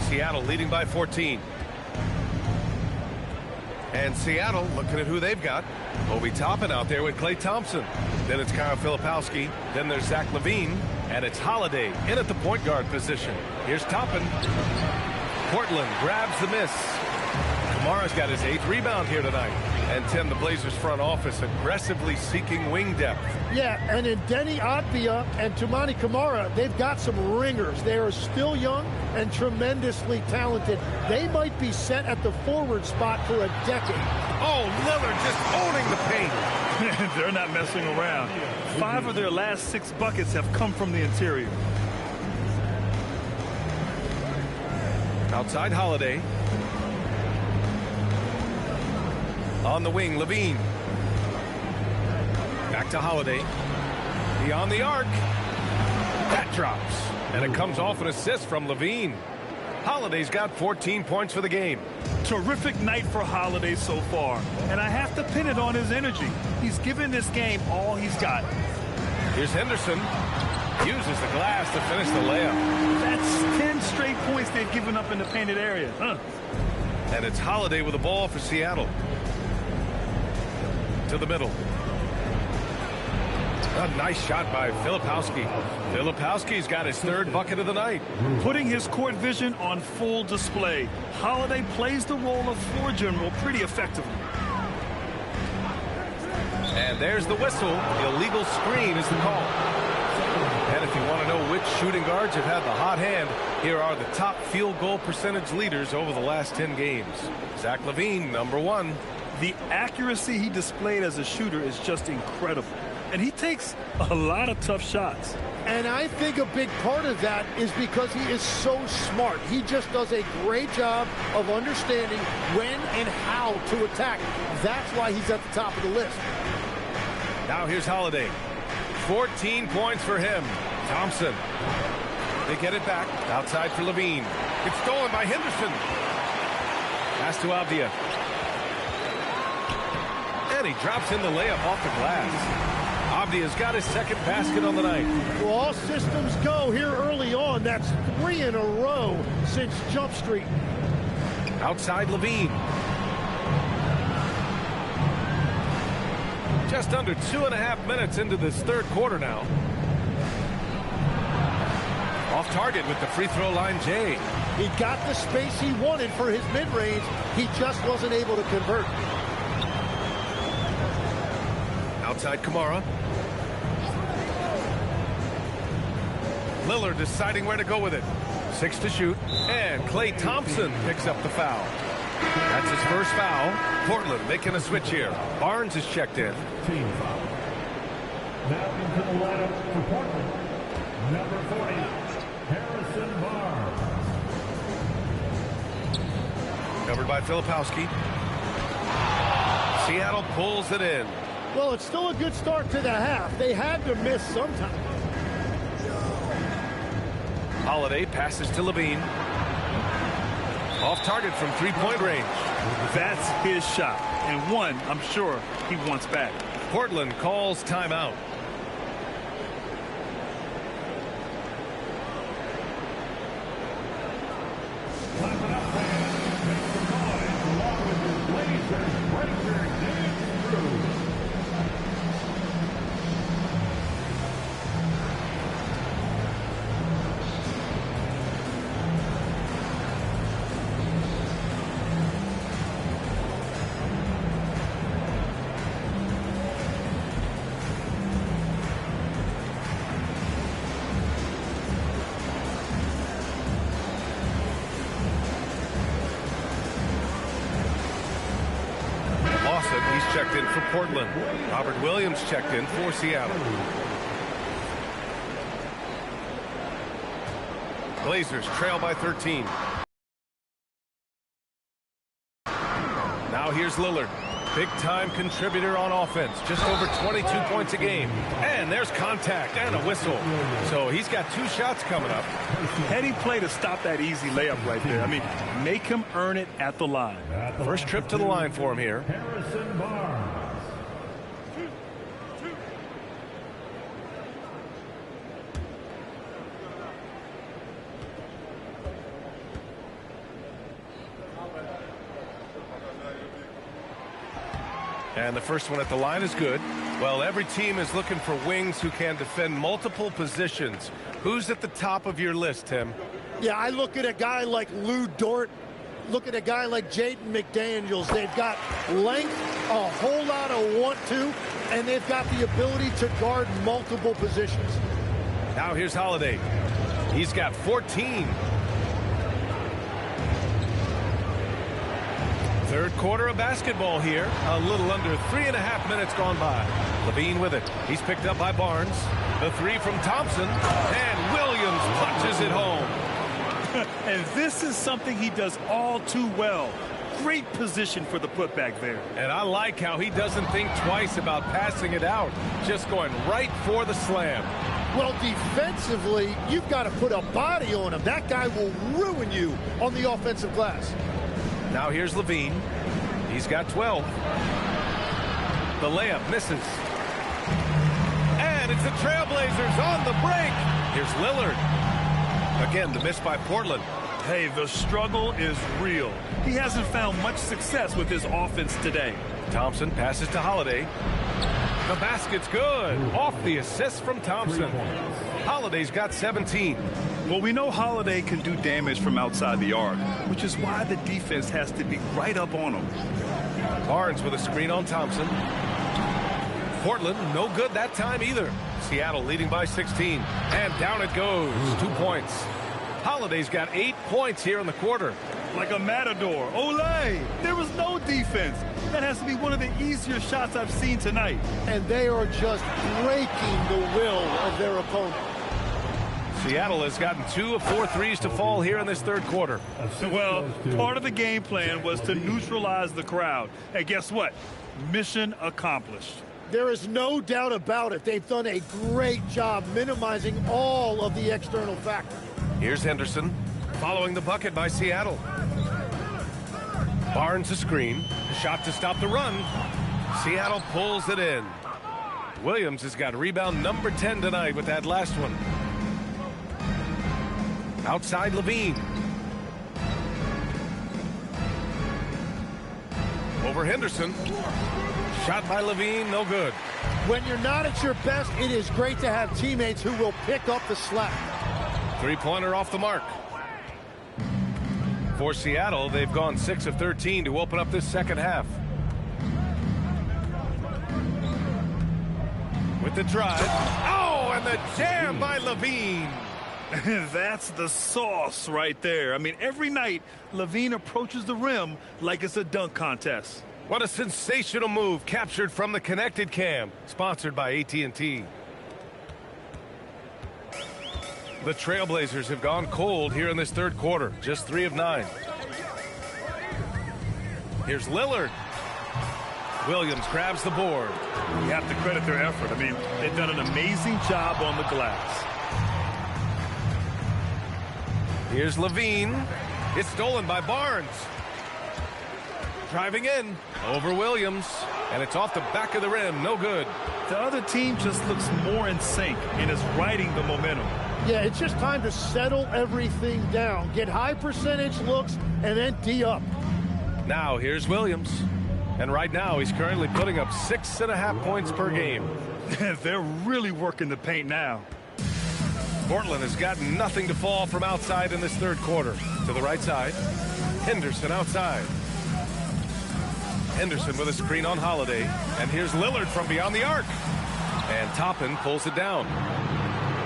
Seattle leading by 14. And Seattle looking at who they've got. Obi Toppin out there with Klay Thompson. Then it's Kyle Filipowski. Then there's Zach LaVine. And it's Holiday in at the point guard position. Here's Toppin. Portland grabs the miss. Kamara's got his 8th rebound here tonight. And Tim, the Blazers front office aggressively seeking wing depth. Yeah, and in Denny Advia and Toumani Kamara, they've got some ringers. They are still young and tremendously talented. They might be set at the forward spot for a decade. Oh, Lillard just owning the paint. They're not messing around. 5 of their last 6 buckets have come from the interior. Outside Holiday. On the wing, LaVine. Back to Holiday. Beyond the arc. That drops. And it comes off an assist from LaVine. Holiday's got 14 points for the game. Terrific night for Holiday so far. And I have to pin it on his energy. He's given this game all he's got. Here's Henderson. Uses the glass to finish the layup. That's 10 straight points they've given up in the painted area. And it's Holiday with the ball for Seattle. To the middle. A nice shot by Filipowski. Filipowski's got his 3rd bucket of the night. Putting his court vision on full display. Holiday plays the role of floor general pretty effectively. And there's the whistle. Illegal screen is the call. And if you want to know which shooting guards have had the hot hand, here are the top field goal percentage leaders over the last 10 games. Zach LaVine, number 1. The accuracy he displayed as a shooter is just incredible. And he takes a lot of tough shots. And I think a big part of that is because he is so smart. He just does a great job of understanding when and how to attack. That's why he's at the top of the list. Now here's Holiday. 14 points for him. Thompson. They get it back. Outside for LaVine. It's stolen by Henderson. Pass to Avdia. And he drops in the layup off the glass. Avdia's got his 2nd basket on the night. Well, all systems go here early on. That's 3 in a row since Jump Street. Outside LaVine. Just under 2.5 minutes into this 3rd quarter now. Off target with the free throw line, Jay. He got the space he wanted for his mid-range. He just wasn't able to convert. Outside Kamara. Lillard deciding where to go with it. 6 to shoot. And Klay Thompson picks up the foul. That's his first foul. Portland making a switch here. Barnes is checked in. Team foul. Now into the lineup for Portland. Number 40, Harrison Barnes. Covered by Filipowski. Seattle pulls it in. Well, it's still a good start to the half. They had to miss sometime. Holiday passes to LaVine. Off target from 3-point range. That's his shot. And one, I'm sure, he wants back. Portland calls timeout. Clap it up, fans. Make some noise along with your Blazers breaker dance crew. He's checked in for Portland. Robert Williams checked in for Seattle. Blazers trail by 13. Now here's Lillard. Big-time contributor on offense. Just over 22 points a game. And there's contact and a whistle. So he's got 2 shots coming up. Heady play to stop that easy layup right there. I mean, make him earn it at the line. First trip to the line for him here. Harrison Barnes. And the first one at the line is good. Well, every team is looking for wings who can defend multiple positions. Who's at the top of your list, Tim? Yeah, I look at a guy like Lou Dort. Look at a guy like Jaden McDaniels. They've got length, a whole lot of want-to, and they've got the ability to guard multiple positions. Now here's Holiday. He's got 14. Third quarter of basketball here. A little under 3.5 minutes gone by. Levine with it. He's picked up by Barnes. The three from Thompson. And Williams punches it home. And this is something he does all too well. Great position for the putback there. And I like how he doesn't think twice about passing it out. Just going right for the slam. Well, defensively, you've got to put a body on him. That guy will ruin you on the offensive glass. Now here's Levine. He's got 12. The layup misses. And it's the Trailblazers on the break. Here's Lillard. Again, the miss by Portland. Hey, the struggle is real. He hasn't found much success with his offense today. Thompson passes to Holiday. The basket's good. Off the assist from Thompson. Holiday's got 17. Well, we know Holiday can do damage from outside the arc, which is why the defense has to be right up on him. Barnes with a screen on Thompson. Portland, no good that time either. Seattle leading by 16. And down it goes. 2 points. Holiday's got 8 points here in the quarter. Like a matador. Olay! There was no defense. That has to be one of the easier shots I've seen tonight. And they are just breaking the will of their opponent. Seattle has gotten 2 of 4 threes to fall here in this third quarter. Well, part of the game plan was to neutralize the crowd. And guess what? Mission accomplished. There is no doubt about it. They've done a great job minimizing all of the external factors. Here's Henderson following the bucket by Seattle. Barnes a screen. Shot to stop the run. Seattle pulls it in. Williams has got rebound number 10 tonight with that last one. Outside Levine. Over Henderson. Shot by Levine, no good. When you're not at your best, it is great to have teammates who will pick up the slack. Three-pointer off the mark. For Seattle, they've gone 6 of 13 to open up this second half. With the drive. Oh, and the jam by Levine. That's the sauce right there. I mean, every night, Levine approaches the rim like it's a dunk contest. What a sensational move captured from the Connected Cam, sponsored by AT&T. The Trailblazers have gone cold here in this third quarter, just 3 of 9. Here's Lillard. Williams grabs the board. You have to credit their effort. I mean, they've done an amazing job on the glass. Here's Levine. It's stolen by Barnes. Driving in over Williams, and it's off the back of the rim. No good. The other team just looks more in sync and is riding the momentum. Yeah, it's just time to settle everything down. Get high percentage looks and then D up. Now here's Williams. And right now he's currently putting up 6.5 points per game. They're really working the paint now. Portland has gotten nothing to fall from outside in this third quarter. To the right side. Henderson outside. Henderson with a screen on Holiday. And here's Lillard from beyond the arc. And Toppin pulls it down.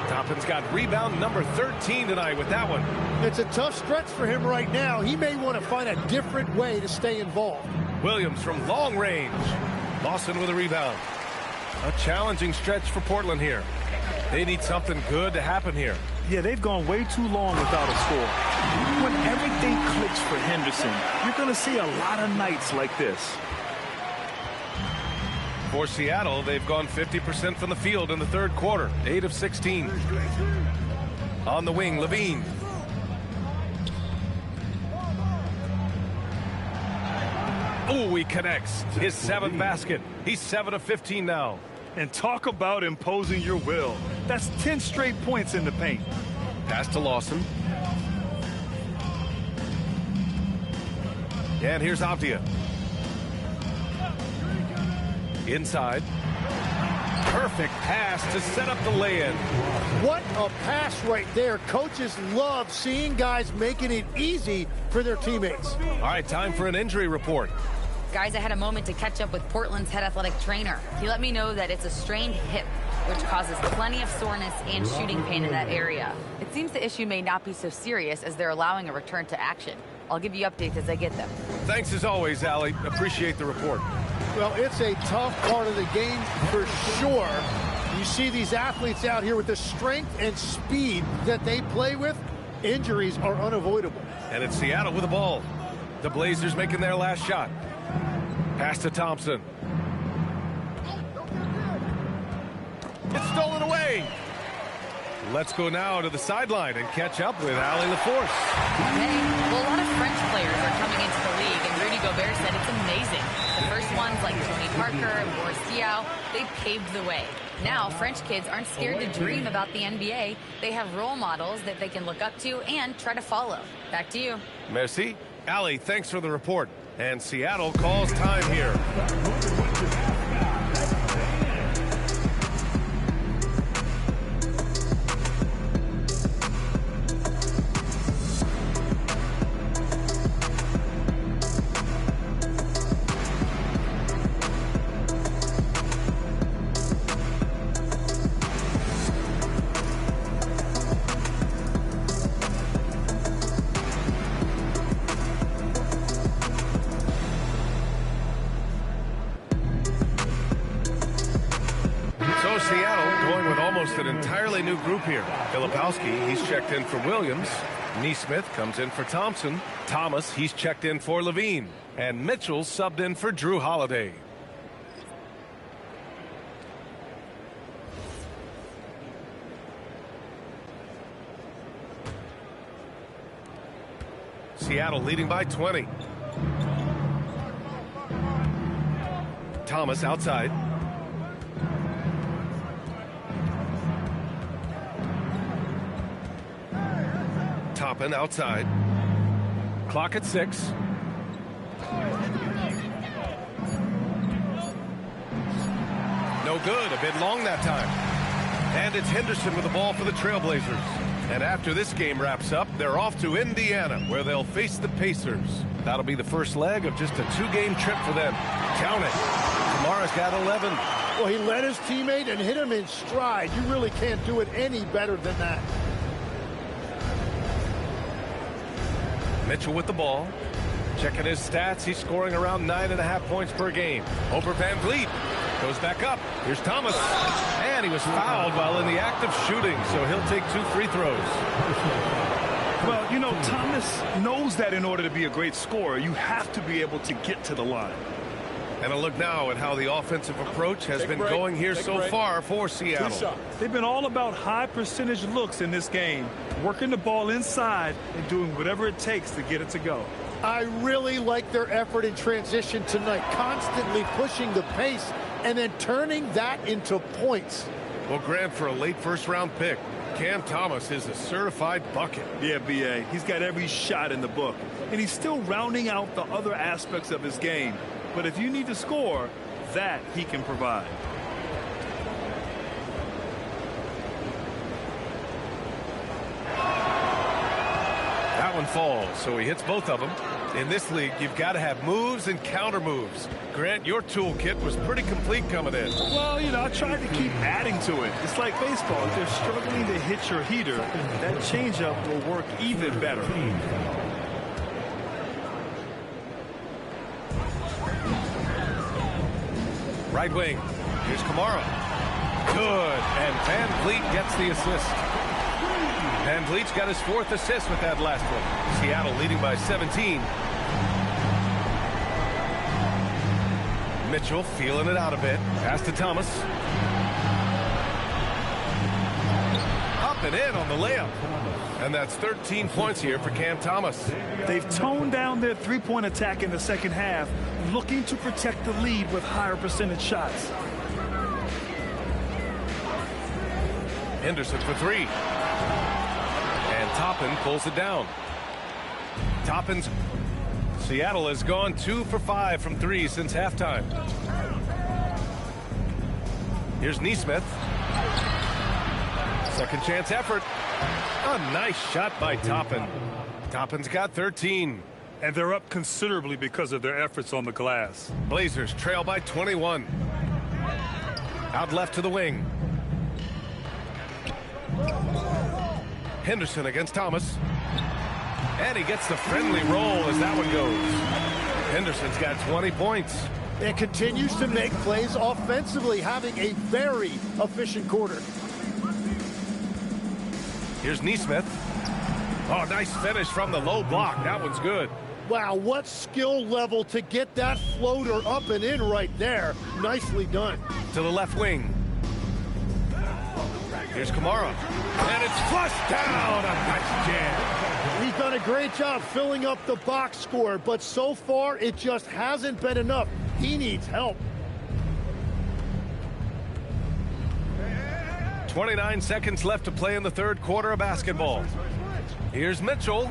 Toppin's got rebound number 13 tonight with that one. It's a tough stretch for him right now. He may want to find a different way to stay involved. Williams from long range. Lawson with a rebound. A challenging stretch for Portland here. They need something good to happen here. Yeah, they've gone way too long without a score. When everything clicks for Henderson, you're going to see a lot of nights like this. For Seattle, they've gone 50% from the field in the third quarter. 8 of 16. On the wing, Levine. Oh, he connects. His 7th basket. He's 7 of 15 now. And talk about imposing your will. That's 10 straight points in the paint. Pass to Lawson. And here's Avdia. Inside. Perfect pass to set up the lay-in. What a pass right there. Coaches love seeing guys making it easy for their teammates. All right, time for an injury report. Guys, I had a moment to catch up with Portland's head athletic trainer. He let me know that it's a strained hip, which causes plenty of soreness and shooting pain in that area. It seems the issue may not be so serious as they're allowing a return to action. I'll give you updates as I get them. Thanks as always, Allie. Appreciate the report. Well, it's a tough part of the game for sure. You see these athletes out here with the strength and speed that they play with. Injuries are unavoidable. And it's Seattle with the ball. The Blazers making their last shot. Pass to Thompson. It's stolen away. Let's go now to the sideline and catch up with Allie LaForce. Hey, well, a lot of French players are coming into the league, and Rudy Gobert said it's amazing. The first ones like Tony Parker and Boris Diaw, they paved the way. Now, French kids aren't scared to dream about the NBA. They have role models that they can look up to and try to follow. Back to you. Merci. Allie, thanks for the report. And Seattle calls time here. Seattle going with almost an entirely new group here. Filipowski, he's checked in for Williams. Neesmith comes in for Thompson. Thomas, he's checked in for Levine. And Mitchell subbed in for Drew Holiday. Seattle leading by 20. Thomas outside. Toppin outside. Clock at 6. No good. A bit long that time. And it's Henderson with the ball for the Trailblazers. And after this game wraps up, they're off to Indiana, where they'll face the Pacers. That'll be the first leg of just a 2-game trip for them. Count it. Kamara's got 11. Well, he led his teammate and hit him in stride. You really can't do it any better than that. Mitchell with the ball. Checking his stats, he's scoring around 9.5 points per game. Over Van Vliet. Goes back up. Here's Thomas. And he was fouled while in the act of shooting, so he'll take 2 free throws. Well, you know, Thomas knows that in order to be a great scorer, you have to be able to get to the line. And a look now at how the offensive approach has been going here so far for Seattle. They've been all about high percentage looks in this game, working the ball inside and doing whatever it takes to get it to go. I really like their effort in transition tonight, constantly pushing the pace and then turning that into points. Well, Grant, for a late first-round pick, Cam Thomas is a certified bucket. Yeah, B.A., he's got every shot in the book, and he's still rounding out the other aspects of his game. But if you need to score, that he can provide. That one falls, so he hits both of them. In this league, you've got to have moves and counter moves. Grant, your toolkit was pretty complete coming in. Well, you know, I tried to keep adding to it. It's like baseball. If they're struggling to hit your heater, that changeup will work even better. Right wing. Here's Kamara. Good. And Van Vliet gets the assist. Van Vliet's got his 4th assist with that last one. Seattle leading by 17. Mitchell feeling it out a bit. Pass to Thomas. Up and in on the layup. And that's 13 points here for Cam Thomas. They've toned down their three-point attack in the second half, looking to protect the lead with higher percentage shots. Henderson for 3. And Toppin pulls it down. Seattle has gone 2 for 5 from 3 since halftime. Here's Neesmith. Second chance effort. A nice shot by Toppin. Toppin's got 13. And they're up considerably because of their efforts on the glass. Blazers trail by 21. Out left to the wing. Henderson against Thomas. And he gets the friendly roll as that one goes. Henderson's got 20 points. And continues to make plays offensively, having a very efficient quarter. Here's Neesmith. Oh, nice finish from the low block. That one's good. Wow, what skill level to get that floater up and in right there. Nicely done. To the left wing. Here's Kamara. And it's flushed down. A nice jam. He's done a great job filling up the box score, but so far it just hasn't been enough. He needs help. 29 seconds left to play in the third quarter of basketball. Here's Mitchell.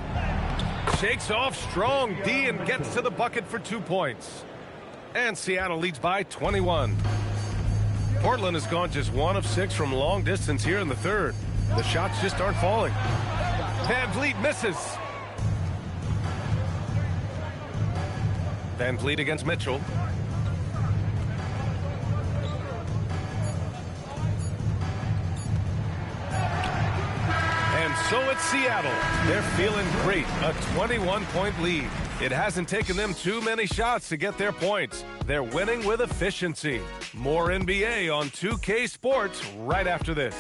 Shakes off strong D and gets to the bucket for 2 points. And Seattle leads by 21. Portland has gone just 1 of 6 from long distance here in the third. The shots just aren't falling. Van Vliet misses. Van Vliet against Mitchell. And so it's Seattle. They're feeling great. A 21-point lead. It hasn't taken them too many shots to get their points. They're winning with efficiency. More NBA on 2K Sports right after this.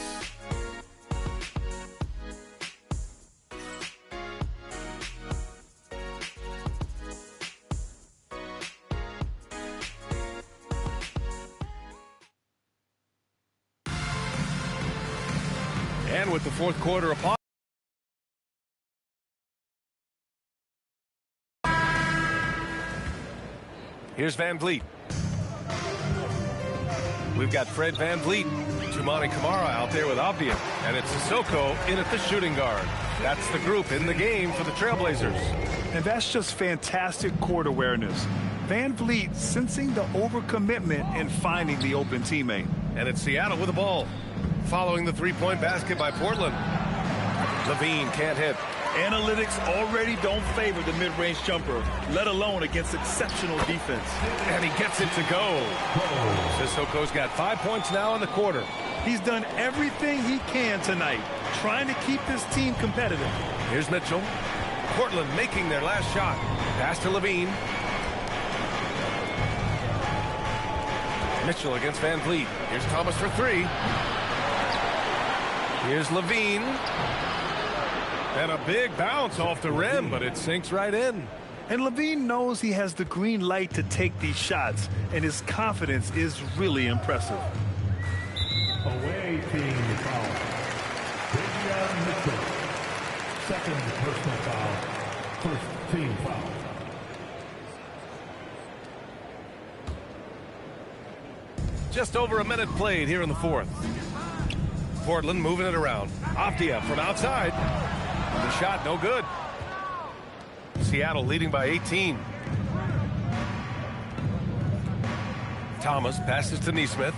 And with the fourth quarter upon. Here's Van Vliet. We've got Fred Van Vliet, Tumani Kamara out there with Avdia, and it's Sissoko in at the shooting guard. That's the group in the game for the Trailblazers. And that's just fantastic court awareness. Van Vliet sensing the overcommitment and finding the open teammate. And it's Seattle with the ball. Following the three-point basket by Portland. Levine can't hit. Analytics already don't favor the mid-range jumper, let alone against exceptional defense. And he gets it to go. Sissoko's got 5 points now in the quarter. He's done everything he can tonight, trying to keep this team competitive. Here's Mitchell. Portland making their last shot. Pass to Levine. Mitchell against Van Vliet. Here's Thomas for three. Here's Levine. And a big bounce off the rim, but it sinks right in. And Levine knows he has the green light to take these shots, and his confidence is really impressive. Away team foul. Davion Mitchell. Second personal foul. First team foul. Just over a minute played here in the fourth. Portland moving it around. Avdia from outside. The shot no good. Seattle leading by 18. Thomas passes to Neesmith.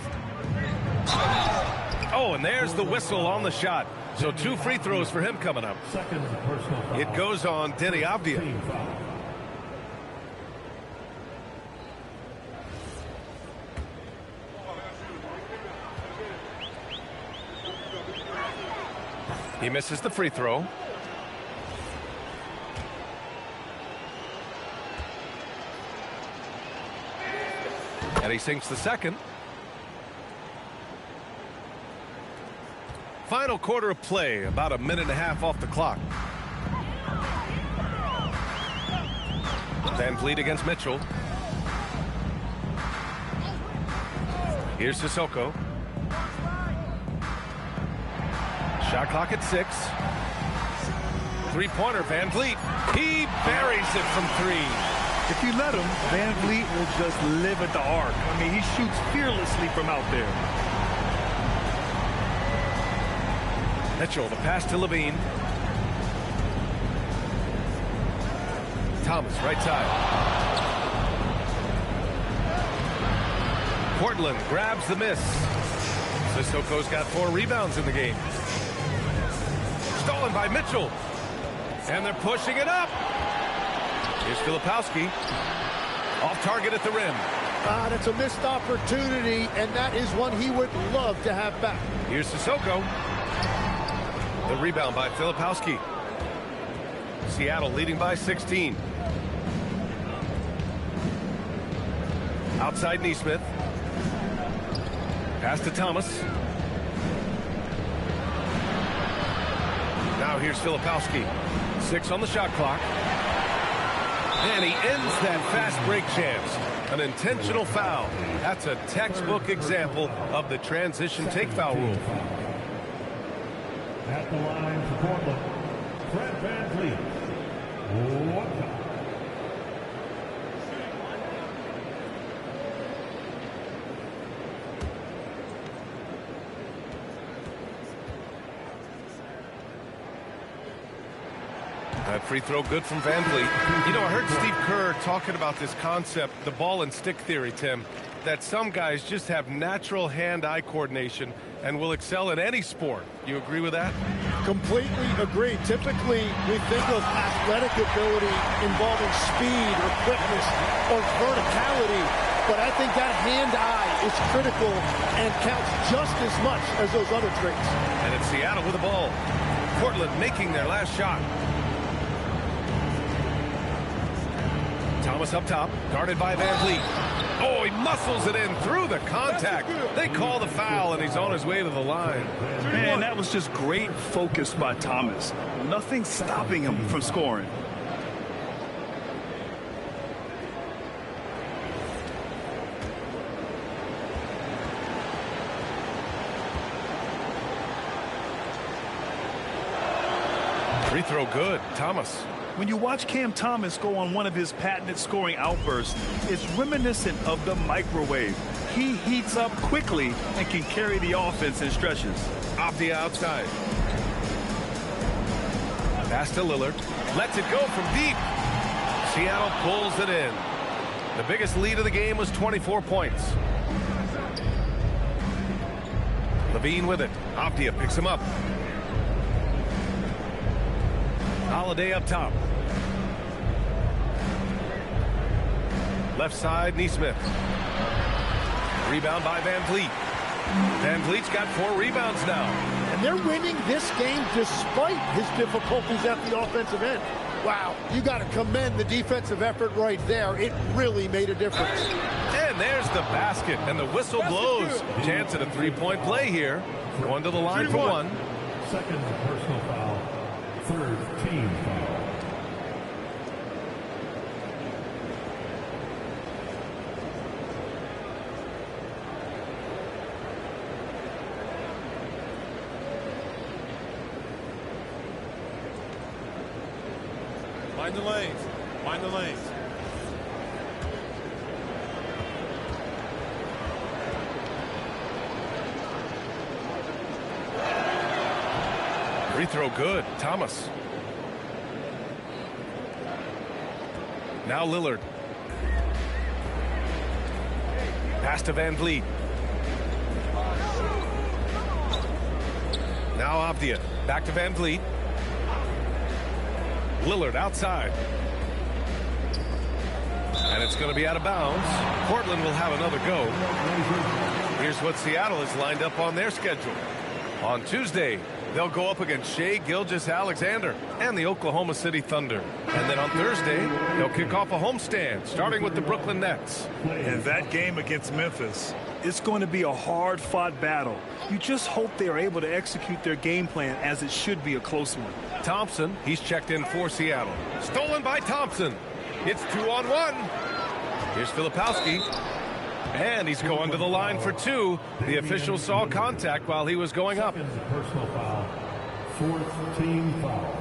Oh, and there's the whistle on the shot. So 2 free throws for him coming up. Second personal foul. It goes on Denny Avdia. Team foul. He misses the free throw. And he sinks the second. Final quarter of play, about a minute and a half off the clock. Van Vliet against Mitchell. Here's Sissoko. Shot clock at 6. Three-pointer, Van Vliet. He buries it from 3. If you let him, Van Vliet will just live at the arc. I mean, he shoots fearlessly from out there. Mitchell, the pass to Levine. Thomas, right side. Portland grabs the miss. Sissoko's got 4 rebounds in the game. Stolen by Mitchell. And they're pushing it up. Here's Filipowski. Off target at the rim. That's a missed opportunity, and that is one he would love to have back. Here's Sissoko. The rebound by Filipowski. Seattle leading by 16. Outside Nesmith. Pass to Thomas. Now here's Filipowski. 6 on the shot clock. And he ends that fast break chance. An intentional foul. That's a textbook example of the transition take foul rule. At the line for Portland, Fred VanVleet. 1 foul. That free throw good from VanVleet. You know, I heard Steve Kerr talking about this concept, the ball and stick theory, Tim, that some guys just have natural hand-eye coordination and will excel in any sport. You agree with that? Completely agree. Typically, we think of athletic ability involving speed or quickness or verticality, but I think that hand-eye is critical and counts just as much as those other traits. And it's Seattle with the ball. Portland making their last shot. Thomas up top, guarded by VanVleet. Oh, he muscles it in through the contact. They call the foul, and he's on his way to the line. Man, that was just great focus by Thomas. Nothing stopping him from scoring. Free throw good. Thomas. When you watch Cam Thomas go on one of his patented scoring outbursts, it's reminiscent of the microwave. He heats up quickly and can carry the offense in stretches. Off the outside. Pass to Lillard. Lets it go from deep. Seattle pulls it in. The biggest lead of the game was 24 points. Levine with it. Avdia picks him up. Holiday up top. Left side, Nesmith. Rebound by VanVleet. VanVleet's got 4 rebounds now. And they're winning this game despite his difficulties at the offensive end. Wow, you got to commend the defensive effort right there. It really made a difference. And there's the basket, and the whistle blows. Chance at a 3-point play here. Going to the line for 1. Second personal foul. Third team foul. Mind the lanes. Mind the lanes. Free throw good. Thomas. Now Lillard. Pass to VanVleet. Now Avdia. Back to VanVleet. Lillard outside. And it's going to be out of bounds. Portland will have another go. Here's what Seattle has lined up on their schedule. On Tuesday, they'll go up against Shai Gilgeous-Alexander and the Oklahoma City Thunder. And then on Thursday, they'll kick off a homestand, starting with the Brooklyn Nets. And that game against Memphis, it's going to be a hard-fought battle. You just hope they are able to execute their game plan as it should be a close one. Thompson, he's checked in for Seattle. Stolen by Thompson. It's 2-on-1. Here's Filipowski. And he's going to the line for 2. The official saw contact while he was going up. Personal foul. Fourth team foul.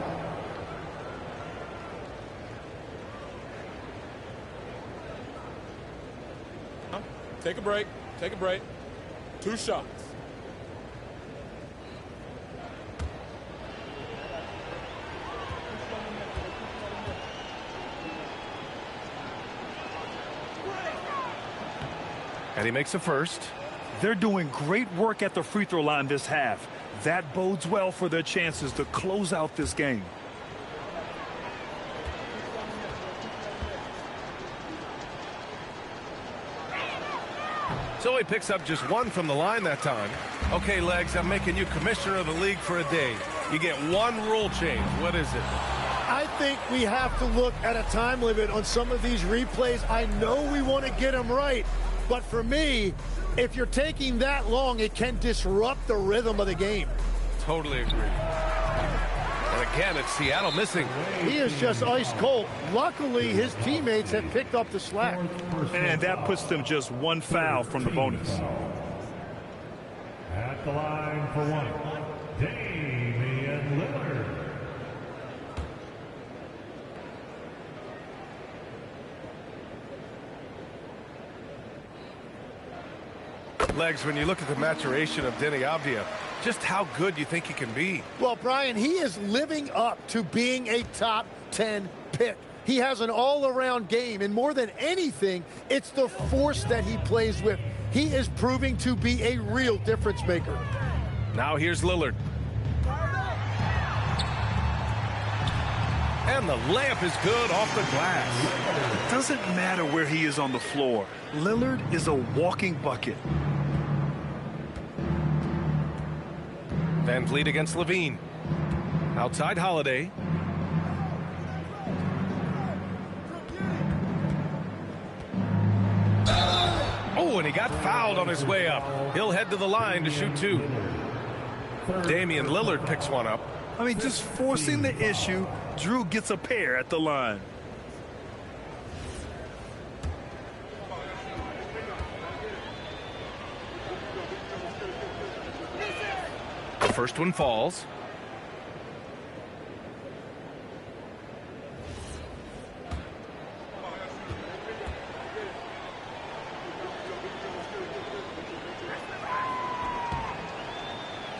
Take a break. Take a break. 2 shots. And he makes a first. They're doing great work at the free throw line this half. That bodes well for their chances to close out this game. So he picks up just one from the line that time. Okay, Legs, I'm making you commissioner of the league for a day. You get one rule change. What is it? I think we have to look at a time limit on some of these replays. I know we want to get them right, but for me, if you're taking that long, it can disrupt the rhythm of the game. Totally agree. And again, it's Seattle missing. He is just ice cold. Luckily, his teammates have picked up the slack. And that puts them just one foul from the bonus. At the line for one, Damian Lillard. Legs, when you look at the maturation of Denny Avdia, just how good you think he can be. Well, Brian, he is living up to being a top 10 pick. He has an all-around game, and more than anything, it's the force that he plays with. He is proving to be a real difference maker. Now here's Lillard. And the layup is good off the glass. It doesn't matter where he is on the floor. Lillard is a walking bucket. Van Vliet against Levine. Outside Holiday. Oh, and he got fouled on his way up. He'll head to the line to shoot two. Damian Lillard picks one up. I mean, just forcing the issue, Drew gets a pair at the line. The first one falls.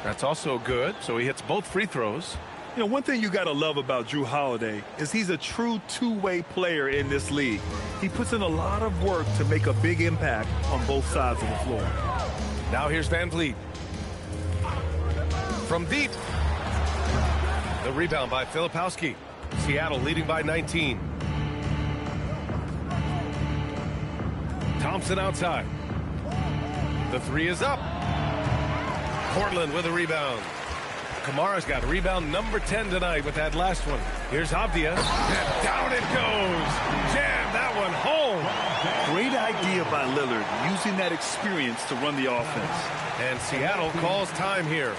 That's also good, so he hits both free throws. You know, one thing you got to love about Drew Holiday is he's a true two-way player in this league. He puts in a lot of work to make a big impact on both sides of the floor. Now here's Van Vliet. From deep. The rebound by Filipowski. Seattle leading by 19. Thompson outside. The three is up. Portland with a rebound. Kamara's got rebound number 10 tonight with that last one. Here's Avdia. And down it goes. Jam that one home. Great idea by Lillard, using that experience to run the offense. And Seattle calls time here.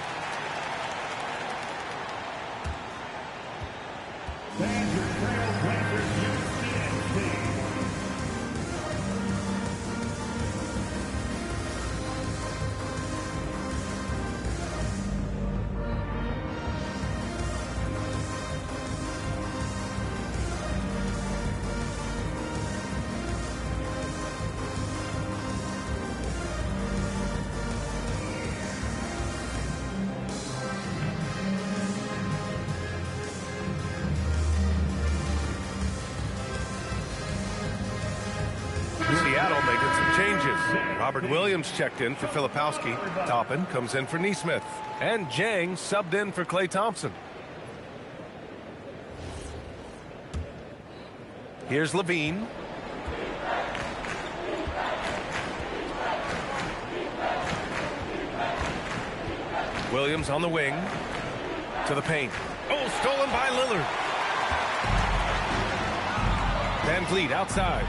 Seattle making some changes. Robert Williams checked in for Filipowski. Toppin comes in for Neesmith. And Jang subbed in for Klay Thompson. Here's Levine. Williams on the wing. To the paint. Oh, stolen by Lillard. Van Vliet outside.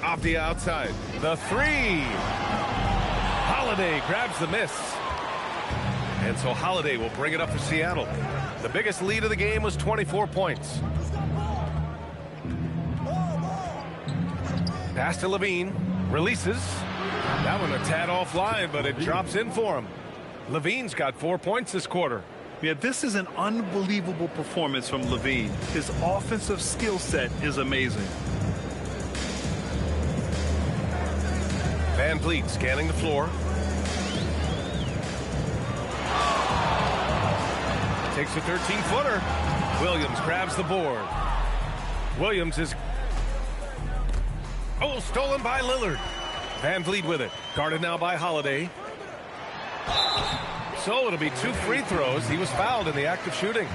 Avdia outside. The three. Holiday grabs the miss. And so Holiday will bring it up for Seattle. The biggest lead of the game was 24 points. Pass to Levine. Releases. That one a tad offline, but it drops in for him. Levine's got 4 points this quarter. Yeah, this is an unbelievable performance from Levine. His offensive skill set is amazing. Van Vliet scanning the floor. Takes a 13-footer. Williams grabs the board. Williams is... Oh, stolen by Lillard. Van Vliet with it. Guarded now by Holiday. So it'll be 2 free throws. He was fouled in the act of shooting.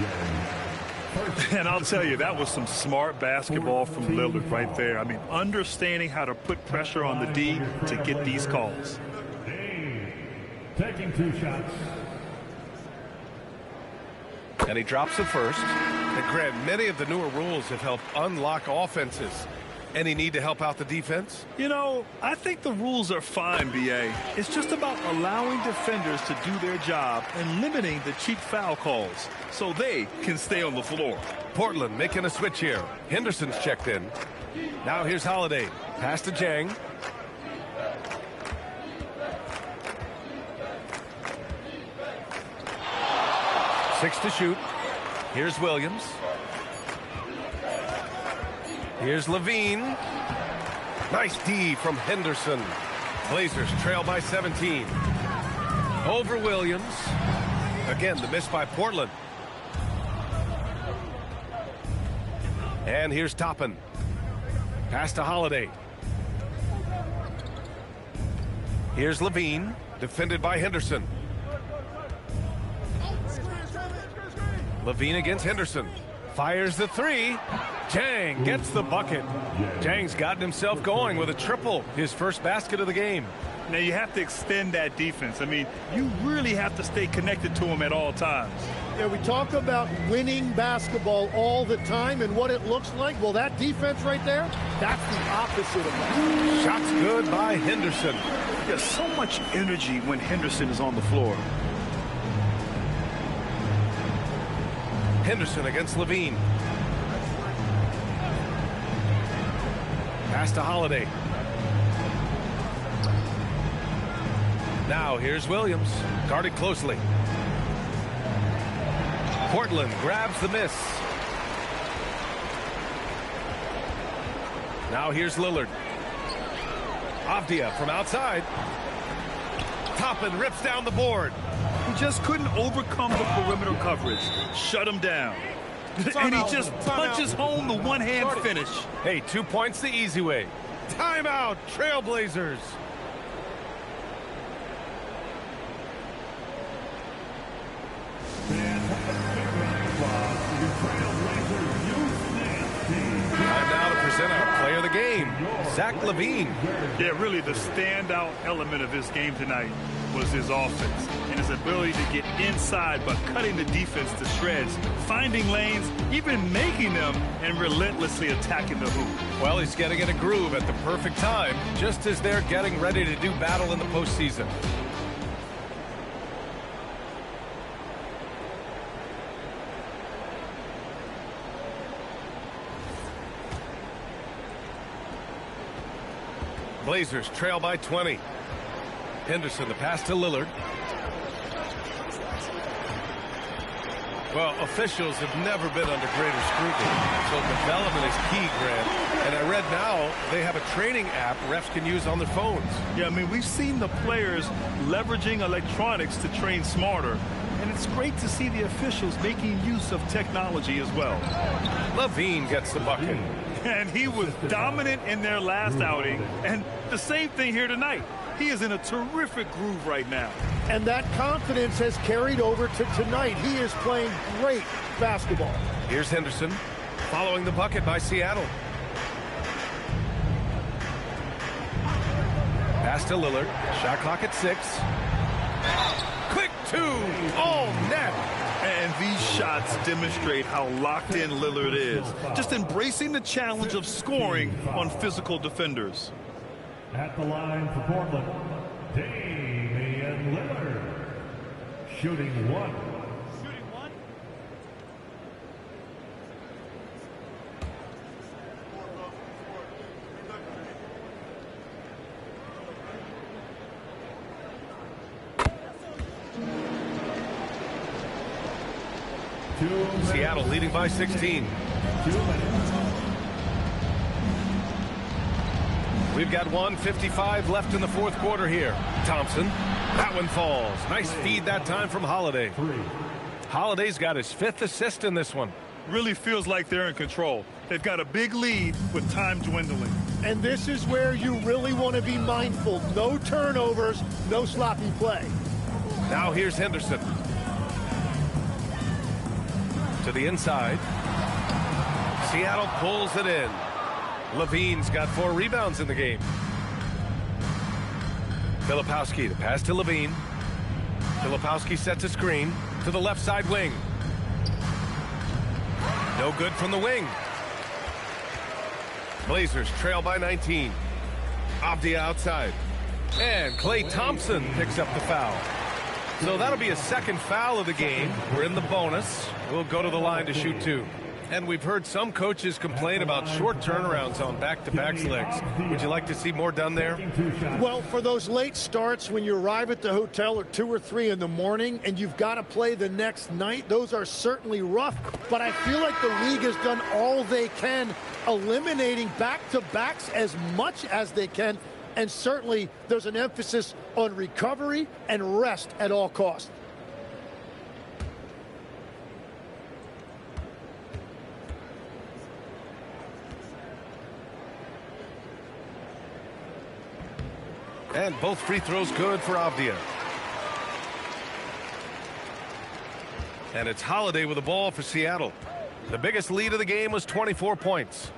And I'll tell you, that was some smart basketball from Lillard right there. I mean, understanding how to put pressure on the D to get these calls. Taking 2 shots. And he drops the first. And Grant, many of the newer rules have helped unlock offenses. Any need to help out the defense? You know, I think the rules are fine, B.A. It's just about allowing defenders to do their job and limiting the cheap foul calls so they can stay on the floor. Portland making a switch here. Henderson's checked in. Now here's Holiday. Pass to Jang. Six to shoot. Here's Williams. Here's Levine. Nice D from Henderson. Blazers trail by 17. Over Williams. Again, the miss by Portland. And here's Toppin. Pass to Holiday. Here's Levine. Defended by Henderson. Levine against Henderson. Fires the 3. Jang gets the bucket. Jang's gotten himself going with a triple, his first basket of the game. Now you have to extend that defense. I mean, you really have to stay connected to him at all times. Yeah, we talk about winning basketball all the time and what it looks like. Well, that defense right there, that's the opposite of that. Shots good by Henderson. There's so much energy when Henderson is on the floor. Henderson against Levine. Pass to Holiday. Now here's Williams. Guarded closely. Portland grabs the miss. Now here's Lillard. Avdia from outside. Toppin rips down the board. He just couldn't overcome the perimeter coverage. Shut him down. And he just punches home the one-hand finish. Hey, 2 points the easy way. Timeout, Trailblazers. Time now to present our player of the game, Zach Levine. Yeah, really the standout element of his game tonight was his offense and his ability to get inside by cutting the defense to shreds, finding lanes, even making them, and relentlessly attacking the hoop. Well, he's getting in a groove at the perfect time, just as they're getting ready to do battle in the postseason. Blazers trail by 20. Henderson, the pass to Lillard. Well, officials have never been under greater scrutiny, so development is key, Grant. And I read now they have a training app refs can use on their phones. Yeah, I mean, we've seen the players leveraging electronics to train smarter, and it's great to see the officials making use of technology as well. Levine gets the bucket. And he was dominant in their last outing, and the same thing here tonight. He is in a terrific groove right now. And that confidence has carried over to tonight. He is playing great basketball. Here's Henderson, following the bucket by Seattle. Pass to Lillard. Shot clock at 6. Quick 2. All net. And these shots demonstrate how locked in Lillard is. Just embracing the challenge of scoring on physical defenders. At the line for Portland, Damian Lillard. Shooting 1. Seattle leading by 16. 2 minutes. We've got 1:55 left in the fourth quarter here. Thompson, that one falls. Nice feed that time from Holiday. Holiday's got his 5th assist in this one. really feels like they're in control. They've got a big lead with time dwindling. And this is where you really want to be mindful. No turnovers, no sloppy play. Now here's Henderson. To the inside. Seattle pulls it in. Levine's got 4 rebounds in the game. Filipowski, the pass to Levine. Filipowski sets a screen to the left side wing. No good from the wing. Blazers trail by 19. Avdia outside. And Klay Thompson picks up the foul. So that'll be a second foul of the game. We're in the bonus. We'll go to the line to shoot 2. And we've heard some coaches complain about short turnarounds on back-to-back legs. Would you like to see more done there? Well, for those late starts when you arrive at the hotel at 2 or 3 in the morning and you've got to play the next night, those are certainly rough. But I feel like the league has done all they can, eliminating back-to-backs as much as they can. And certainly there's an emphasis on recovery and rest at all costs. And both free throws good for Avdia. And it's Holiday with the ball for Seattle. The biggest lead of the game was 24 points.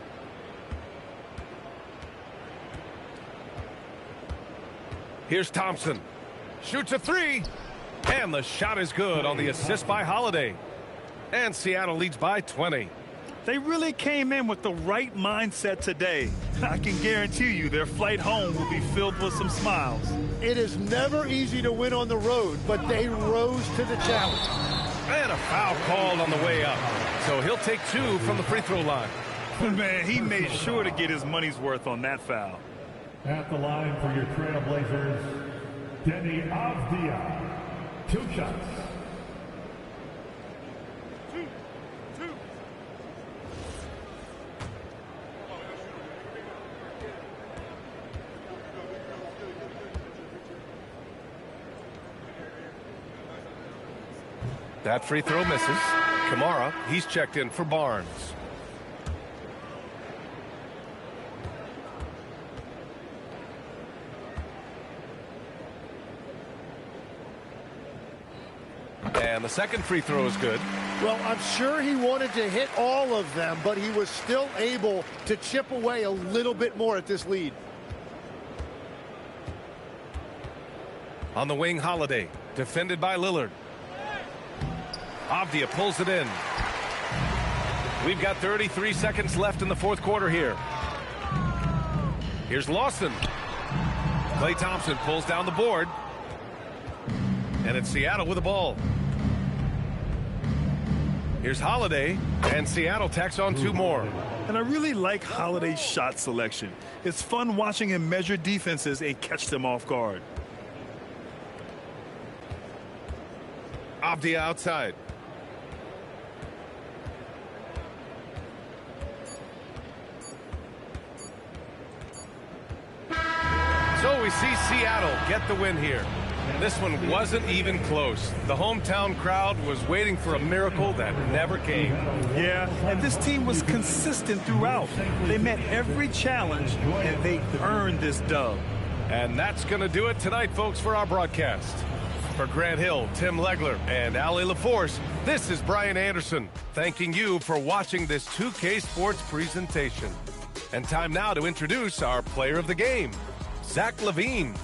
Here's Thompson. Shoots a 3. And the shot is good on the assist by Holiday. And Seattle leads by 20. They really came in with the right mindset today. I can guarantee you their flight home will be filled with some smiles. It is never easy to win on the road, but they rose to the challenge. And a foul called on the way up. So he'll take 2 from the free throw line. Man, he made sure to get his money's worth on that foul. At the line for your Trailblazers, Denny Avdia. 2 shots. That free throw misses. Kamara, he's checked in for Barnes. And the second free throw is good. Well, I'm sure he wanted to hit all of them, but he was still able to chip away a little bit more at this lead. On the wing, Holiday, defended by Lillard. Avdia pulls it in. We've got 33 seconds left in the fourth quarter here. Here's Lawson. Klay Thompson pulls down the board. And it's Seattle with the ball. Here's Holiday, and Seattle tacks on 2 more. And I really like Holiday's shot selection. It's fun watching him measure defenses and catch them off guard. Avdia outside. So we see Seattle get the win here. This one wasn't even close. The hometown crowd was waiting for a miracle that never came. Yeah, and this team was consistent throughout. They met every challenge, and they earned this dub. And that's going to do it tonight, folks, for our broadcast. For Grant Hill, Tim Legler, and Ali LaForce, this is Brian Anderson, thanking you for watching this 2K Sports presentation. And time now to introduce our player of the game, Zach LaVine.